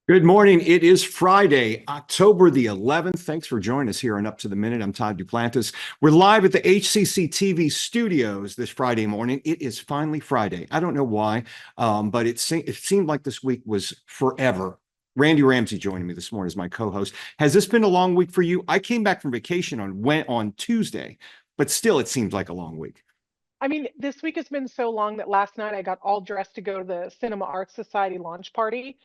Good morning. It is Friday, October the 11th. Thanks for joining us here on Up to the Minute. I'm Todd Duplantis. We're live at the HCCTV studios this Friday morning. It is finally Friday. I don't know why, but it seemed like this week was forever. Randy Ramsey joining me this morning as my co-host. Has this been a long week for you? I came back from vacation on Tuesday, but still it seems like a long week. I mean, this week has been so long that last night I got all dressed to go to the Cinema Arts Society launch party.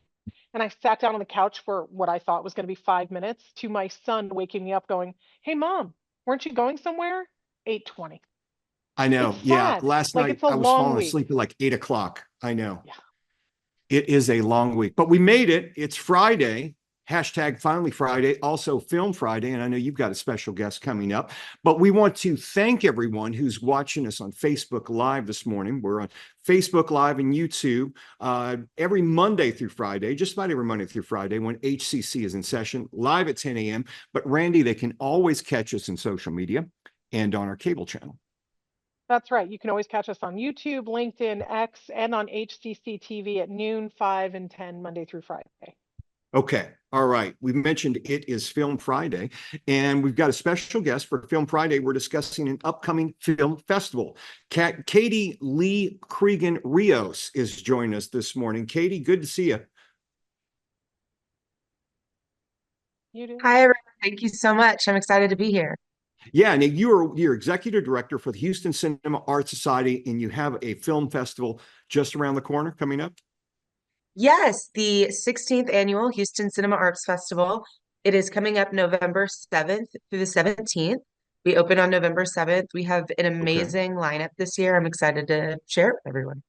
And I sat down on the couch for what I thought was going to be 5 minutes to my son waking me up going, "Hey, Mom, weren't you going somewhere?" 8:20. I know. It's Yeah. sad. Last Like night it's a I was long falling week. asleep at like 8 o'clock. I know. Yeah. It is a long week, but we made it. It's Friday. Hashtag finally Friday, also Film Friday. And I know you've got a special guest coming up, but we want to thank everyone who's watching us on Facebook Live this morning. We're on Facebook Live and YouTube every Monday through Friday, just about every Monday through Friday when HCC is in session, live at 10 a.m. But Randy, they can always catch us in social media and on our cable channel. That's right. You can always catch us on YouTube, LinkedIn, X, and on HCCTV at noon, 5, and 10, Monday through Friday. Okay. All right. We mentioned it is Film Friday, and we've got a special guest for Film Friday. We're discussing an upcoming film festival. Katy Lee Creeggan-Ríos is joining us this morning. Katy, good to see you. Hi, everyone. Thank you so much. I'm excited to be here. Yeah, and you're executive director for the Houston Cinema Arts Society, and you have a film festival just around the corner coming up. Yes, the 16th annual Houston Cinema Arts Festival. It is coming up November 7th through the 17th. We open on November 7th. We have an amazing lineup this year. I'm excited to share it with everyone.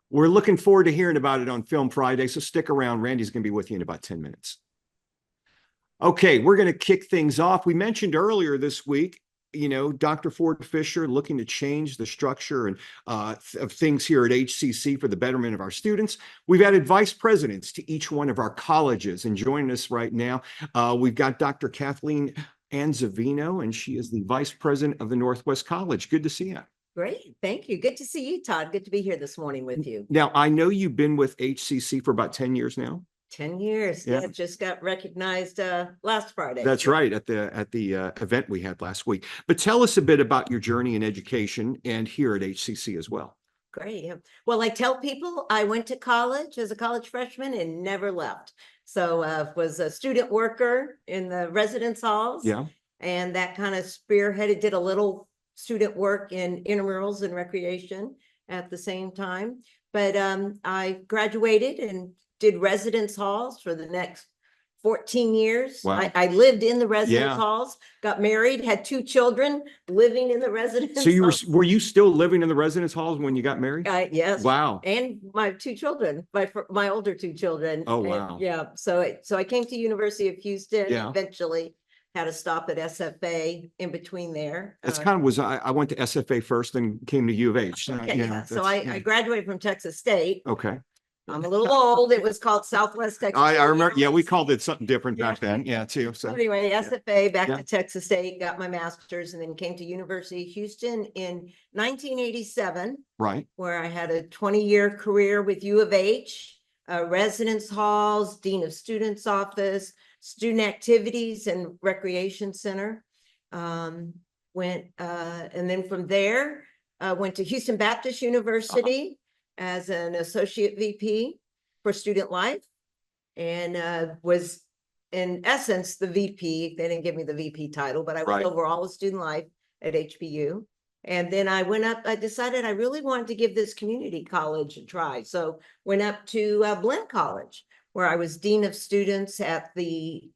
We're looking forward to hearing about it on Film Friday, so stick around. Randy's going to be with you in about 10 minutes. Okay, we're going to kick things off. We mentioned earlier this week, Dr. Ford Fisher looking to change the structure and of things here at HCC for the betterment of our students. We've added vice presidents to each one of our colleges, and joining us right now, we've got Dr. Kathleen Anzivino, and she is the vice president of the Northwest College. Good to see you. Great. Thank you. Good to see you, Todd. Good to be here this morning with you. Now, I know you've been with HCC for about 10 years now. 10 years. Yeah, just got recognized last Friday. That's right, at the event we had last week. But tell us a bit about your journey in education and here at HCC as well. Great. Well, I tell people I went to college as a college freshman and never left. So was a student worker in the residence halls. Yeah. And that kind of spearheaded, did a little student work in intramurals and recreation at the same time. But I graduated and did residence halls for the next 14 years. Wow. I lived in the residence halls, got married, had 2 children living in the residence So were you still living in the residence halls when you got married? Yes. Wow. And my 2 children, my older 2 children. Oh, wow. And, yeah. So I came to University of Houston, Yeah. Eventually had a stop at SFA in between there. That's kind of I went to SFA first, then came to U of H. Okay, so I graduated from Texas State. Okay. I'm a little old. It was called Southwest Texas. I remember. Yeah, we called it something different back then. Yeah, too. So anyway, SFA, back to Texas State, got my master's, and then came to University of Houston in 1987. Right. Where I had a 20-year career with U of H, residence halls, dean of students office, student activities and recreation center. And then from there, went to Houston Baptist University as an associate VP for student life, and was in essence the VP. They didn't give me the VP title, but I was over all of student life at HBU. And then I went up, I decided I really wanted to give this community college a try. So went up to Blinn College, where I was dean of students at the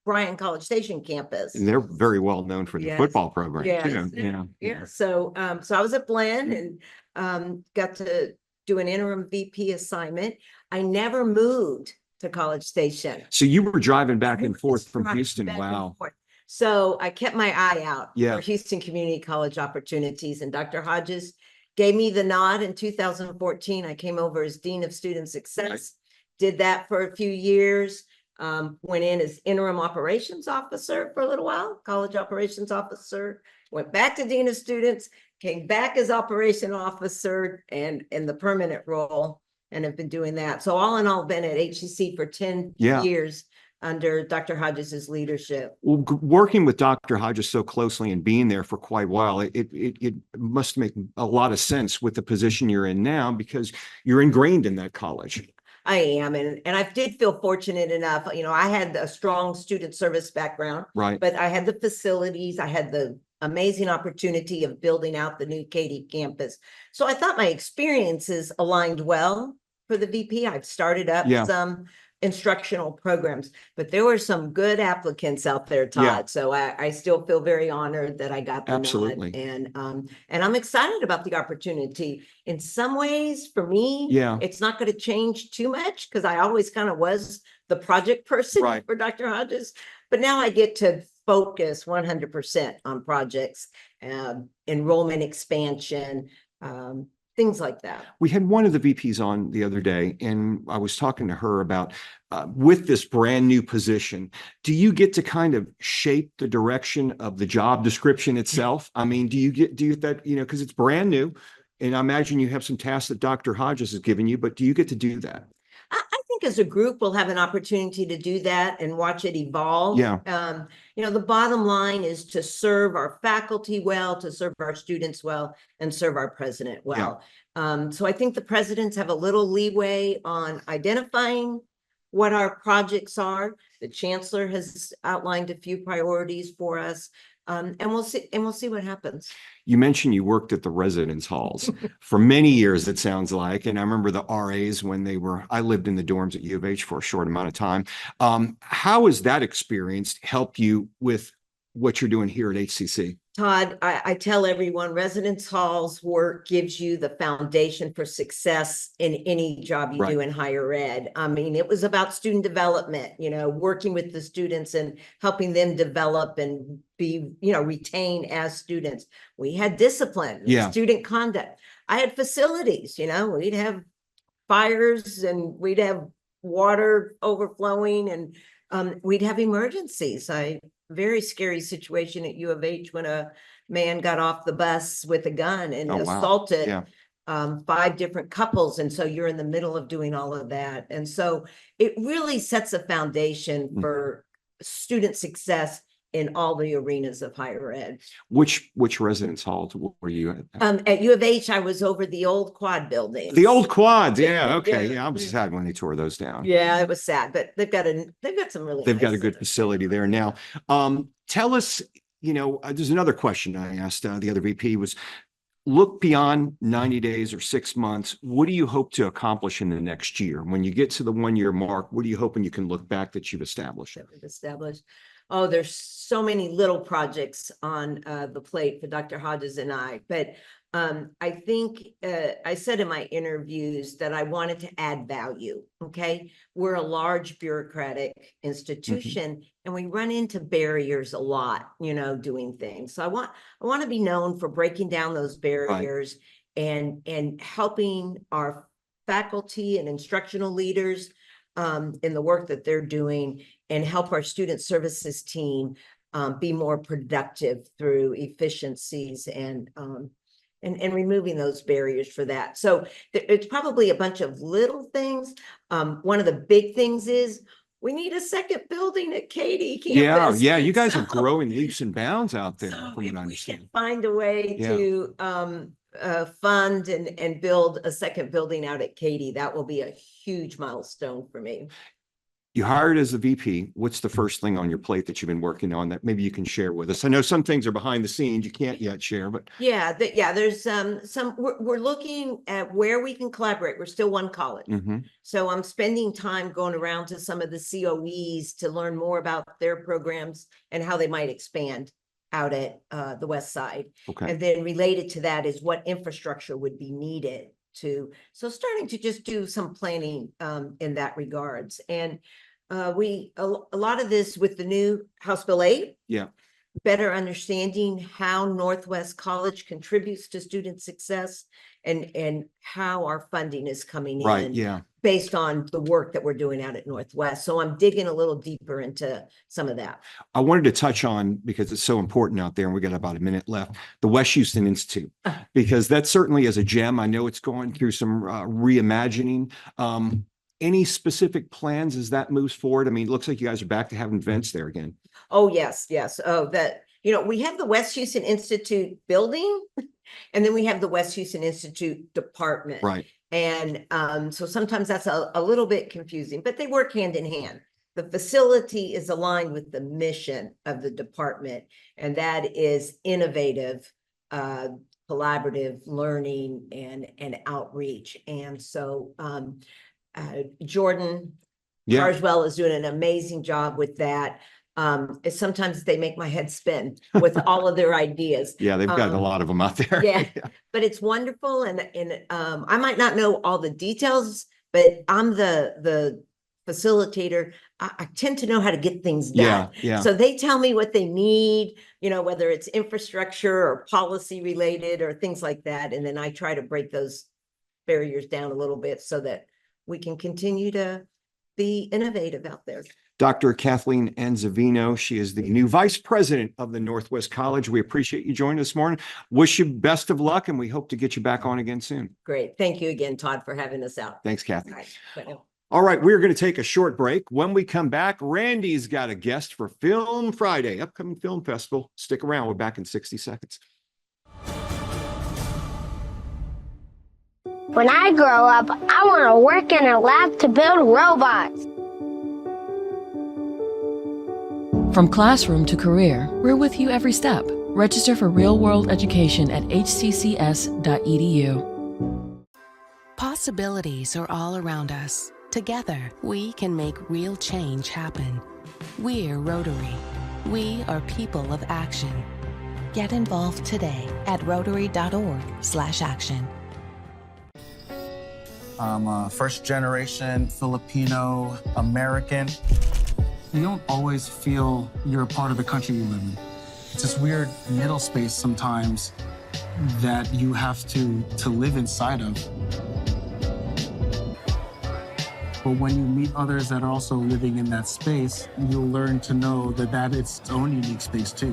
Bryan College Station campus. And they're very well known for the football program too. Yeah. So I was at Blinn and got to do an interim VP assignment. I never moved to College Station. So you were driving back and forth from Houston. Wow. So I kept my eye out for Houston Community College opportunities, and Dr. Hodges gave me the nod in 2014. I came over as Dean of Student Success, did that for a few years, went in as interim operations officer for a little while, college operations officer, went back to Dean of Students, came back as operation officer and in the permanent role, and have been doing that. So all in all, been at HCC for 10 Yeah. years under Dr. Hodges' leadership. Well, working with Dr. Hodges so closely and being there for quite a while, it must make a lot of sense with the position you're in now because you're ingrained in that college. I am, and I did feel fortunate enough, you know, I had a strong student service background, Right. but I had the facilities, I had the amazing opportunity of building out the new Katy campus. So I thought my experiences aligned well for the VP. I've started up Yeah. some instructional programs, but there were some good applicants out there, Todd. Yeah. So I still feel very honored that I got the nod. Absolutely. And I'm excited about the opportunity. In some ways, for me, Yeah. it's not going to change too much because I always kind of was the project person Right. for Dr. Hodges, but now I get to focus 100% on projects, enrollment expansion, things like that. We had one of the VPs on the other day, and I was talking to her about with this brand new position, do you get to kind of shape the direction of the job description itself? I mean, do you get that, you know, because it's brand new, and I imagine you have some tasks that Dr. Hodges has given you, but do you get to do that? I think as a group, we'll have an opportunity to do that and watch it evolve. Yeah. You know, the bottom line is to serve our faculty well, to serve our students well, and serve our president well. So I think the presidents have a little leeway on identifying what our projects are. The chancellor has outlined a few priorities for us. And we'll see what happens. You mentioned you worked at the residence halls for many years, it sounds like. And I remember the RAs when I lived in the dorms at U of H for a short amount of time. How has that experience helped you with what you're doing here at HCC? Todd, I tell everyone residence halls work gives you the foundation for success in any job you do in higher ed. I mean, it was about student development, you know, working with the students and helping them develop and be, you know, retain as students. We had discipline, student conduct. I had facilities, you know, we'd have fires and we'd have water overflowing and we'd have emergencies. Very scary situation at U of H when a man got off the bus with a gun and assaulted 5 different couples. And so you're in the middle of doing all of that. And so it really sets a foundation for student success in all the arenas of higher ed. Which residence halls were you at? At U of H, I was over the old quad building. The old quads. Yeah. Okay. Yeah. I was sad when they tore those down. Yeah, it was sad, but they've got some really They've got a nice good facility there now. Tell us, you know, there's another question I asked the other VP was, look beyond 90 days or 6 months. What do you hope to accomplish in the next year? When you get to the 1-year mark, what are you hoping you can look back that you've established? Oh, there's so many little projects on the plate for Dr. Hodges and I, but I think I said in my interviews that I wanted to add value. Okay. We're a large bureaucratic institution and we run into barriers a lot, you know, doing things. So I want to be known for breaking down those barriers and helping our faculty and instructional leaders in the work that they're doing and help our student services team be more productive through efficiencies and removing those barriers for that. So it's probably a bunch of little things. One of the big things is we need a second building at Katy campus. Yeah. You guys are growing leaps and bounds out there. So From what I if we understand. can find a way to fund and build a second building out at Katy, that will be a huge milestone for me. You hired as a VP. What's the first thing on your plate that you've been working on that maybe you can share with us? I know some things are behind the scenes you can't yet share, but there's some we're looking at where we can collaborate. We're still one college. So I'm spending time going around to some of the COEs to learn more about their programs and how they might expand out at the West Side. And then related to that is what infrastructure would be needed so starting to just do some planning in that regards. And a lot of this with the new House Bill 8. better understanding how Northwest College contributes to student success and how our funding is coming Right, in yeah. based on the work that we're doing out at Northwest. So I'm digging a little deeper into some of that. I wanted to touch on, because it's so important out there, and we got about a minute left, the West Houston Institute, because that certainly is a gem. I know it's going through some reimagining. Any specific plans as that moves forward? I mean, it looks like you guys are back to having events there again. Oh, yes, yes. Oh, we have the West Houston Institute building, and then we have the West Houston Institute department. Right. And so sometimes that's a little bit confusing, but they work hand in hand. The facility is aligned with the mission of the department, and that is innovative, collaborative learning and outreach. And so Jordan Carswell is doing an amazing job with that. Sometimes they make my head spin with all of their ideas. Yeah, they've got a lot of them out there. Yeah, but it's wonderful. And I might not know all the details, but I'm the facilitator. I tend to know how to get things done. Yeah. So they tell me what they need, whether it's infrastructure or policy related or things like that. And then I try to break those barriers down a little bit so that we can continue to be innovative out there. Dr. Kathleen Anzivino, she is the new vice president of the Northwest College. We appreciate you joining us this morning. Wish you best of luck, and we hope to get you back on again soon. Great. Thank you again, Todd, for having us out. Thanks, Kathy. All right. Bye. All right, we're going to take a short break. When we come back, Randy's got a guest for Film Friday, upcoming film festival. Stick around. We're back in 60 seconds. When I grow up, I want to work in a lab to build robots. From classroom to career, we're with you every step. Register for real-world education at hccs.edu. Possibilities are all around us. Together, we can make real change happen. We're Rotary. We are people of action. Get involved today at rotary.org/action. I'm a first-generation Filipino American. You don't always feel you're a part of the country you live in. It's this weird middle space sometimes that you have to live inside of. But when you meet others that are also living in that space, you'll learn to know that it's its own unique space too.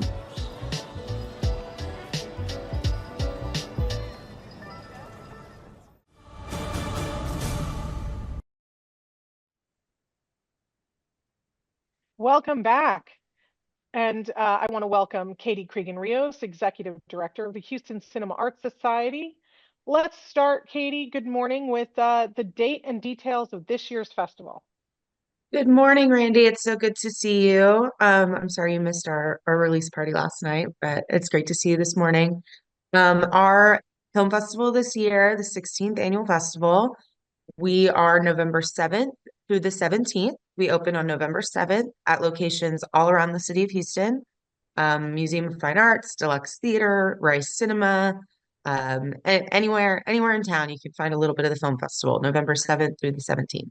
Welcome back. And I want to welcome Katy Creeggan-Ríos, Executive Director of the Houston Cinema Arts Society. Let's start, Katy, good morning, with the date and details of this year's festival. Good morning, Randy. It's so good to see you. I'm sorry you missed our release party last night, but it's great to see you this morning. Our film festival this year, the 16th annual festival, we are November 7th through the 17th. We open on November 7th at locations all around the city of Houston. Museum of Fine Arts, Deluxe Theater, Rice Cinema, and anywhere in town you can find a little bit of the film festival, November 7th through the 17th.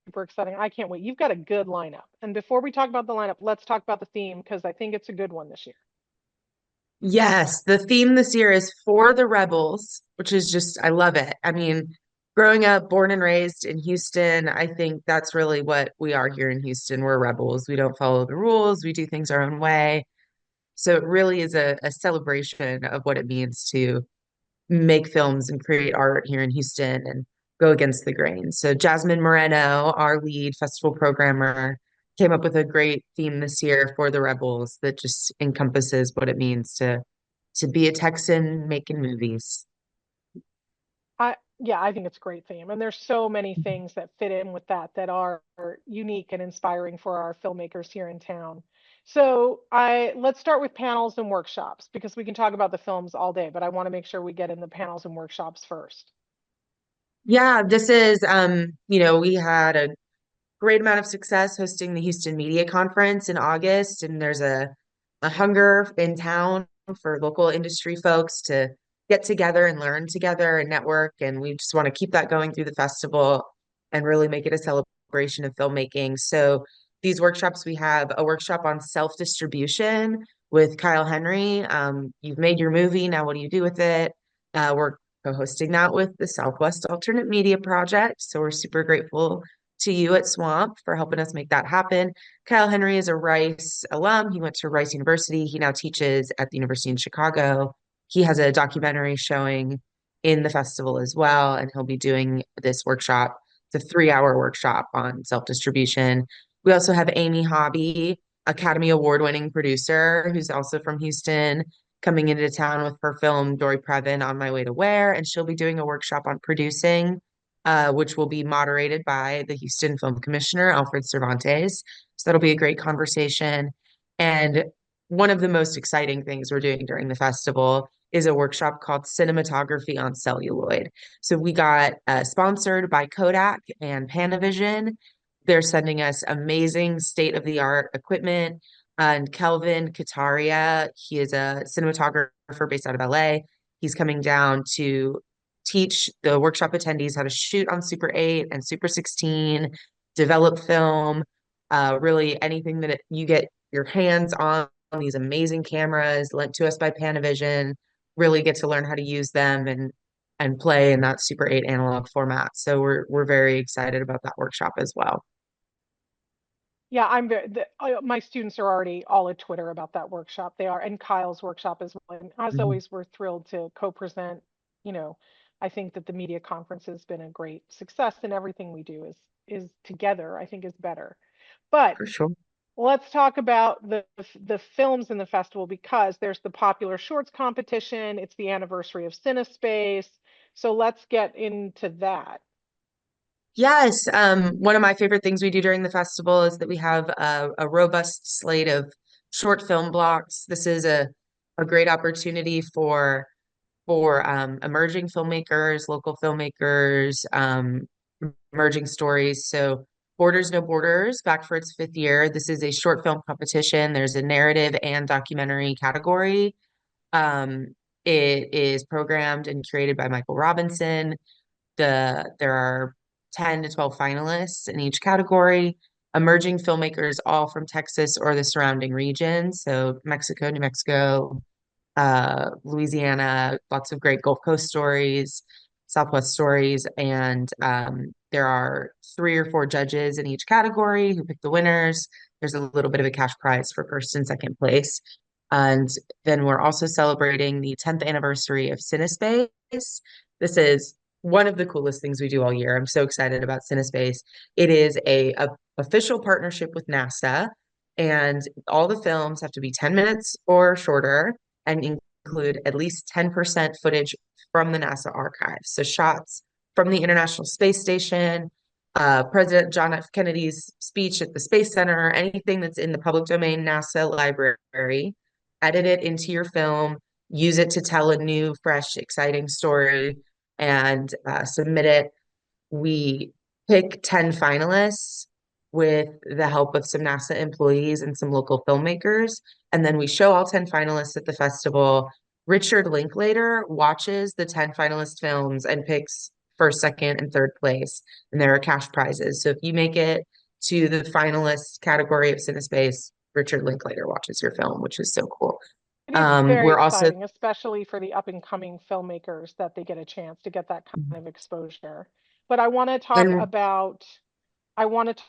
Super exciting. I can't wait. You've got a good lineup. And before we talk about the lineup, let's talk about the theme, because I think it's a good one this year. Yes, the theme this year is For the Rebels, which is just, I love it. I mean, growing up, born and raised in Houston, I think that's really what we are here in Houston. We're rebels. We don't follow the rules. We do things our own way. So it really is a celebration of what it means to make films and create art here in Houston and go against the grain. So Jasmine Moreno, our lead festival programmer, came up with a great theme this year for the Rebels that just encompasses what it means to be a Texan making movies. Yeah, I think it's a great theme. And there's so many things that fit in with that are unique and inspiring for our filmmakers here in town. So let's start with panels and workshops, because we can talk about the films all day, but I want to make sure we get in the panels and workshops first. Yeah, this is, we had a great amount of success hosting the Houston Media Conference in August, and there's a hunger in town for local industry folks to get together and learn together and network, and we just want to keep that going through the festival and really make it a celebration of filmmaking. So these workshops, we have a workshop on self-distribution with Kyle Henry. You've made your movie, now what do you do with it? We're co-hosting that with the Southwest Alternate Media Project. So we're super grateful to you at Swamp for helping us make that happen. Kyle Henry is a Rice alum. He went to Rice University. He now teaches at the University in Chicago. He has a documentary showing in the festival as well, and he'll be doing this workshop. It's a 3-hour workshop on self-distribution. We also have Amy Hobby, Academy Award-winning producer, who's also from Houston, coming into town with her film Dory Previn, On My Way to Where, and she'll be doing a workshop on producing, which will be moderated by the Houston Film Commissioner, Alfred Cervantes. So that'll be a great conversation. And one of the most exciting things we're doing during the festival is a workshop called Cinematography on Celluloid. So we got sponsored by Kodak and Panavision. They're sending us amazing state-of-the-art equipment. And Kelvin Kataria, he is a cinematographer based out of LA. He's coming down to teach the workshop attendees how to shoot on Super 8 and Super 16, develop film, really anything that you get your hands on these amazing cameras lent to us by Panavision, really get to learn how to use them and play in that Super 8 analog format. So we're very excited about that workshop as well. Yeah, my students are already all at Twitter about that workshop. They are, and Kyle's workshop as well. And as always, we're thrilled to co-present. I think that the media conference has been a great success, and everything we do is together, I think, is better. But For sure. let's talk about the films in the festival, because there's the popular shorts competition. It's the anniversary of CineSpace. So let's get into that. Yes, one of my favorite things we do during the festival is that we have a robust slate of short film blocks. This is a great opportunity for emerging filmmakers, local filmmakers, emerging stories. So Borders No Borders, back for its 5th year. This is a short film competition. There's a narrative and documentary category. It is programmed and curated by Michael Robinson. There are 10 to 12 finalists in each category. Emerging filmmakers, all from Texas or the surrounding region. So Mexico, New Mexico, Louisiana, lots of great Gulf Coast stories, Southwest stories. And there are 3 or 4 judges in each category who pick the winners. There's a little bit of a cash prize for first and second place. And then we're also celebrating the 10th anniversary of CineSpace. This is one of the coolest things we do all year. I'm so excited about CineSpace. It is a official partnership with NASA, and all the films have to be 10 minutes or shorter and include at least 10% footage from the NASA archives. So shots from the International Space Station, President John F. Kennedy's speech at the Space Center, anything that's in the public domain NASA library, edit it into your film, use it to tell a new, fresh, exciting story, and submit it. We pick 10 finalists with the help of some NASA employees and some local filmmakers. And then we show all 10 finalists at the festival. Richard Linklater watches the 10 finalist films and picks first, second, and third place. And there are cash prizes. So if you make it to the finalist category of CineSpace, Richard Linklater watches your film, which is so cool. It is very we're exciting, especially for the up and coming filmmakers, that they get a chance to get that kind of exposure. But I want to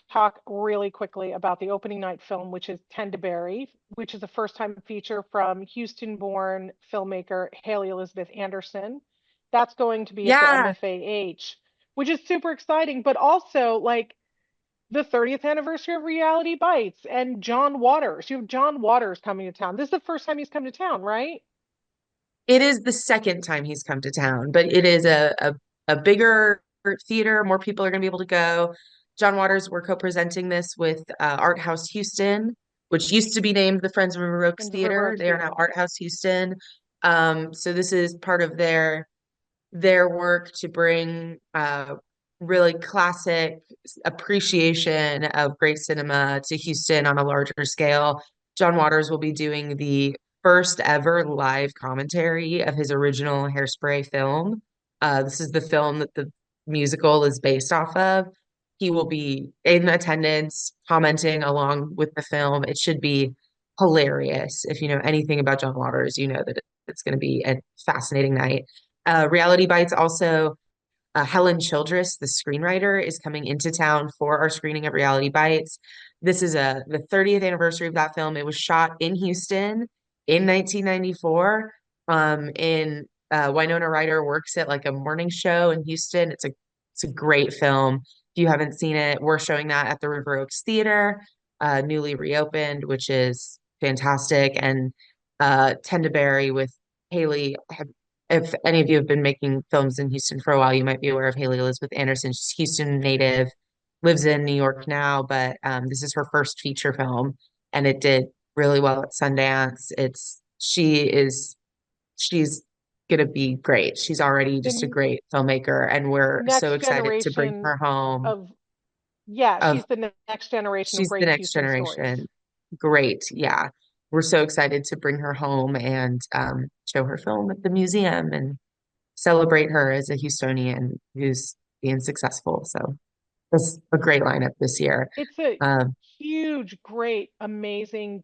talk really quickly about the opening night film, which is Tend to Bury, which is a first-time feature from Houston-born filmmaker Haley Elizabeth Anderson. That's going to be at the MFAH, which is super exciting, but also like the 30th anniversary of Reality Bites and John Waters. You have John Waters coming to town. This is the first time he's come to town, right? It is the second time he's come to town, but it is a bigger theater. More people are going to be able to go. John Waters, we're co-presenting this with Art House Houston, which used to be named the Friends of River Oaks Theater. They are now Art House Houston. So this is part of their work to bring really classic appreciation of great cinema to Houston on a larger scale. John Waters will be doing the first ever live commentary of his original Hairspray film. This is the film that the musical is based off of. he will be in attendance, commenting along with the film. It should be hilarious. If you know anything about John Waters, you know that it's going to be a fascinating night. Reality Bites also, Helen Childress, the screenwriter, is coming into town for our screening of Reality Bites. This is the 30th anniversary of that film. It was shot in Houston in 1994. Winona Ryder works at like a morning show in Houston. It's a great film. If you haven't seen it, we're showing that at the River Oaks Theater, newly reopened, which is fantastic. And Tend to Bury with Haley. If any of you have been making films in Houston for a while, you might be aware of Haley Elizabeth Anderson. She's Houston native, lives in New York now, but this is her first feature film, and it did really well at Sundance. She's gonna be great. She's already just a great filmmaker, and we're so excited to bring her home. She's the next generation of She's the great next Houston generation. stories. Great, yeah. We're so excited to bring her home and show her film at the museum and celebrate her as a Houstonian who's being successful. So it's a great lineup this year. It's a huge, great, amazing,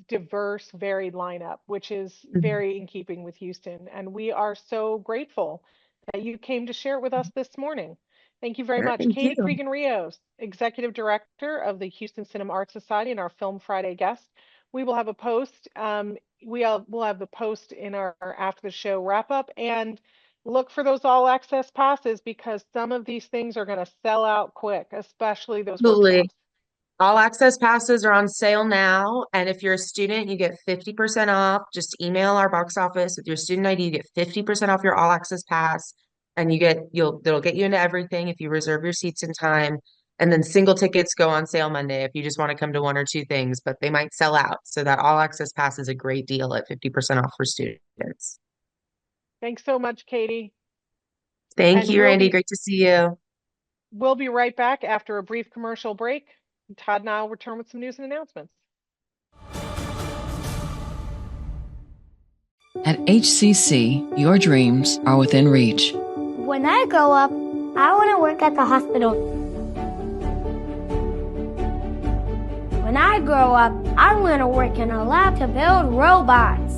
diverse, varied lineup, which is very in keeping with Houston. And we are so grateful that you came to share it with us this morning. Thank you very much. Thank Katy you. Creeggan-Ríos, Executive Director of the Houston Cinema Arts Society, and our Film Friday guest. We will have a post. We'll have the post in our after the show wrap up, and look for those all access passes, because some of these things are going to sell out quick, especially those workshops. All access passes are on sale now. And if you're a student, you get 50% off. Just email our box office with your student ID, you get 50% off your all access pass. And it'll get you into everything if you reserve your seats in time. And then single tickets go on sale Monday if you just want to come to one or two things, but they might sell out. So that all access pass is a great deal at 50% off for students. Thanks so much, Katy. Thank you, Randy. Great to see you. We'll be right back after a brief commercial break. Todd and I will return with some news and announcements. At HCC, your dreams are within reach. When I grow up, I want to work at the hospital. When I grow up, I want to work in a lab to build robots.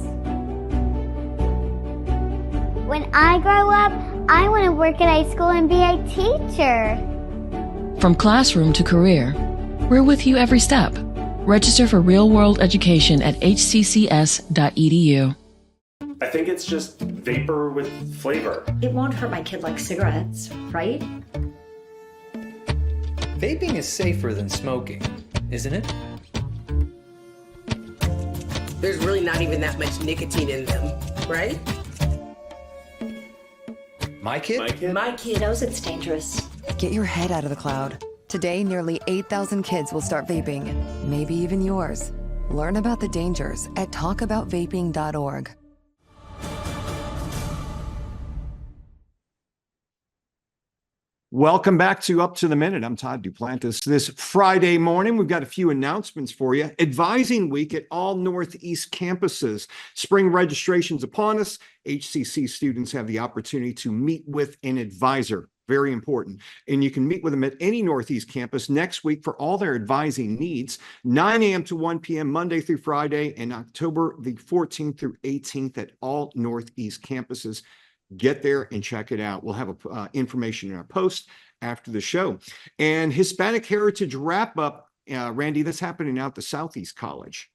When I grow up, I want to work at a school and be a teacher. From classroom to career, we're with you every step. Register for real-world education at hccs.edu. I think it's just vapor with flavor. It won't hurt my kid like cigarettes, right? Vaping is safer than smoking, isn't it? There's really not even that much nicotine in them, right? My kid knows it's dangerous. Get your head out of the cloud. Today, nearly 8,000 kids will start vaping, maybe even yours. Learn about the dangers at talkaboutvaping.org. Welcome back to Up to the Minute. I'm Todd Duplantis. This Friday morning, we've got a few announcements for you. Advising Week at all Northeast campuses. Spring registration's upon us. HCC students have the opportunity to meet with an advisor. Very important. And you can meet with them at any Northeast campus next week for all their advising needs. 9 a.m. to 1 p.m. Monday through Friday, and October the 14th through 18th at all Northeast campuses. Get there and check it out. We'll have information in our post after the show. And Hispanic Heritage Wrap-Up, Randy, that's happening out at the Southeast College.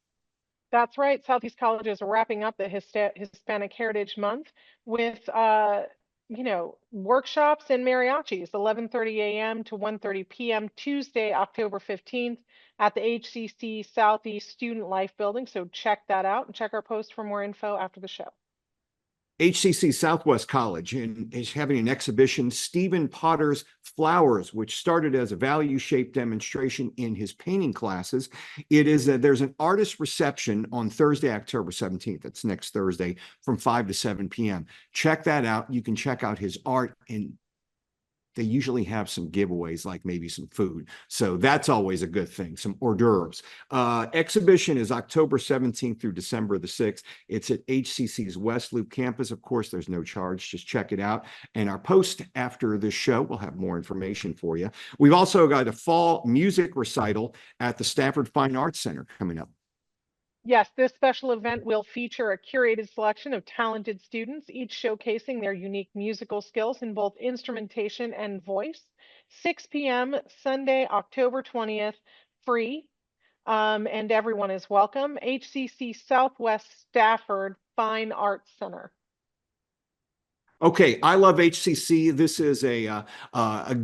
That's right. Southeast College is wrapping up the Hispanic Heritage Month with, workshops and mariachis, 11:30 a.m. to 1:30 p.m. Tuesday, October 15th at the HCC Southeast Student Life Building. So check that out and check our post for more info after the show. HCC Southwest College is having an exhibition, Stephen Potter's Flowers, which started as a value-shaped demonstration in his painting classes. There's an artist reception on Thursday, October 17th. That's next Thursday from 5 to 7 p.m. Check that out. You can check out his art, and they usually have some giveaways, like maybe some food. So that's always a good thing, some hors d'oeuvres. Exhibition is October 17th through December the 6th. It's at HCC's West Loop campus. Of course, there's no charge. Just check it out. And our post after this show will have more information for you. We've also got a fall music recital at the Stafford Fine Arts Center coming up. Yes, this special event will feature a curated selection of talented students, each showcasing their unique musical skills in both instrumentation and voice. 6 p.m. Sunday, October 20th, free, and everyone is welcome. HCC Southwest Stafford Fine Arts Center. Okay, I love HCC. This is a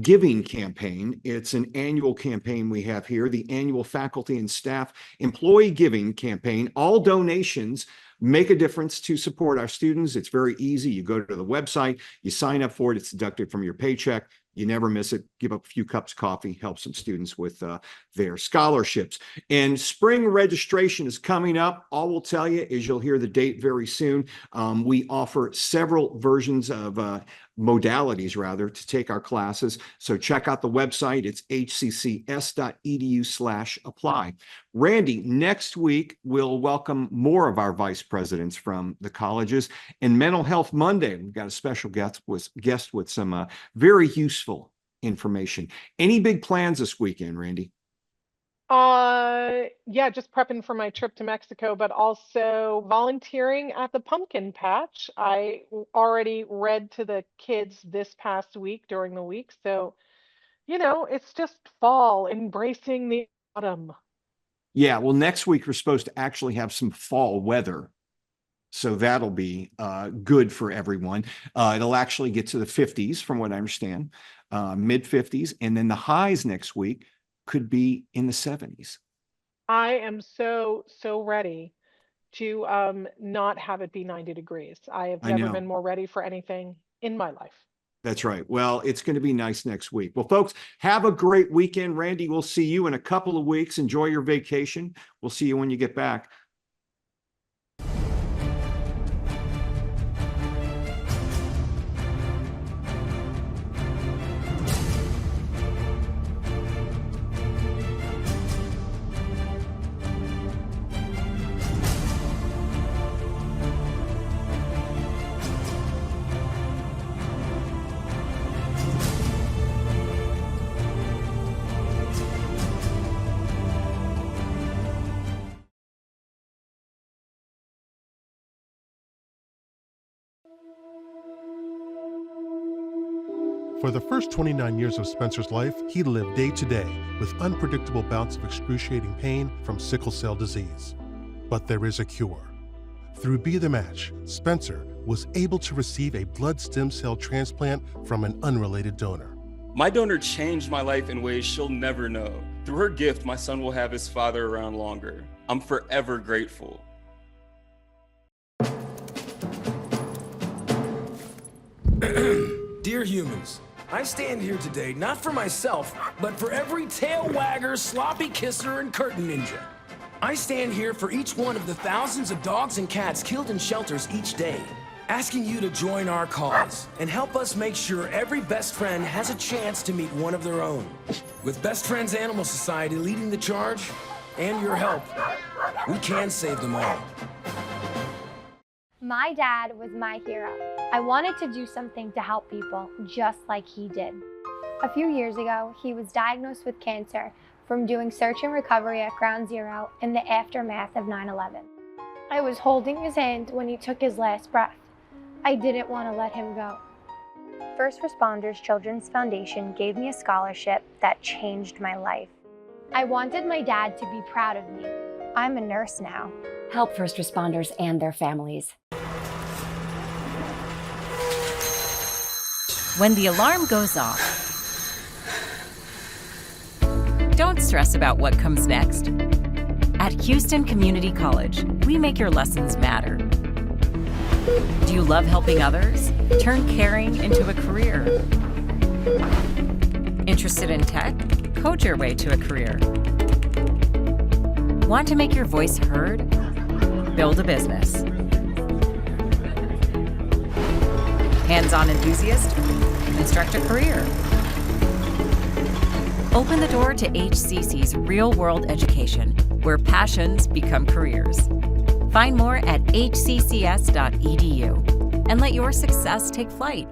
giving campaign. It's an annual campaign we have here, the annual faculty and staff employee giving campaign. All donations make a difference to support our students. It's very easy. You go to the website, you sign up for it, it's deducted from your paycheck. You never miss it. Give up a few cups of coffee, help some students with their scholarships. And spring registration is coming up. All we'll tell you is you'll hear the date very soon. We offer several versions of modalities rather to take our classes. So check out the website. It's hccs.edu/apply. Randy, next week we'll welcome more of our vice presidents from the colleges. And Mental Health Monday, we've got a special guest with some very useful information. Any big plans this weekend, Randy? Yeah, just prepping for my trip to Mexico, but also volunteering at the pumpkin patch. I already read to the kids this past week during the week. So, you know, it's just fall, embracing the autumn. Yeah, well, next week we're supposed to actually have some fall weather. So that'll be good for everyone. It'll actually get to the 50s from what I understand, mid 50s. And then the highs next week could be in the 70s. I am so ready to not have it be 90 degrees. I have never been more ready for anything in my life. That's right. Well, it's going to be nice next week. Well, folks, have a great weekend. Randy, we'll see you in a couple of weeks. Enjoy your vacation. We'll see you when you get back. For the first 29 years of Spencer's life, he lived day to day with unpredictable bouts of excruciating pain from sickle cell disease. But there is a cure. Through Be The Match, Spencer was able to receive a blood stem cell transplant from an unrelated donor. My donor changed my life in ways she'll never know. Through her gift, my son will have his father around longer. I'm forever grateful. Dear humans, I stand here today not for myself, but for every tail wagger, sloppy kisser, and curtain ninja. I stand here for each one of the thousands of dogs and cats killed in shelters each day, asking you to join our cause and help us make sure every best friend has a chance to meet one of their own. With Best Friends Animal Society leading the charge and your help, we can save them all. My dad was my hero. I wanted to do something to help people just like he did. A few years ago, he was diagnosed with cancer from doing search and recovery at Ground Zero in the aftermath of 9/11. I was holding his hand when he took his last breath. I didn't want to let him go. First Responders Children's Foundation gave me a scholarship that changed my life. I wanted my dad to be proud of me. I'm a nurse now. Help first responders and their families. When the alarm goes off, don't stress about what comes next. At Houston Community College, we make your lessons matter. Do you love helping others? Turn caring into a career. Interested in tech? Code your way to a career. Want to make your voice heard? Build a business. Hands-on enthusiast? Construct a career. Open the door to HCC's real-world education, where passions become careers. Find more at hccs.edu and let your success take flight.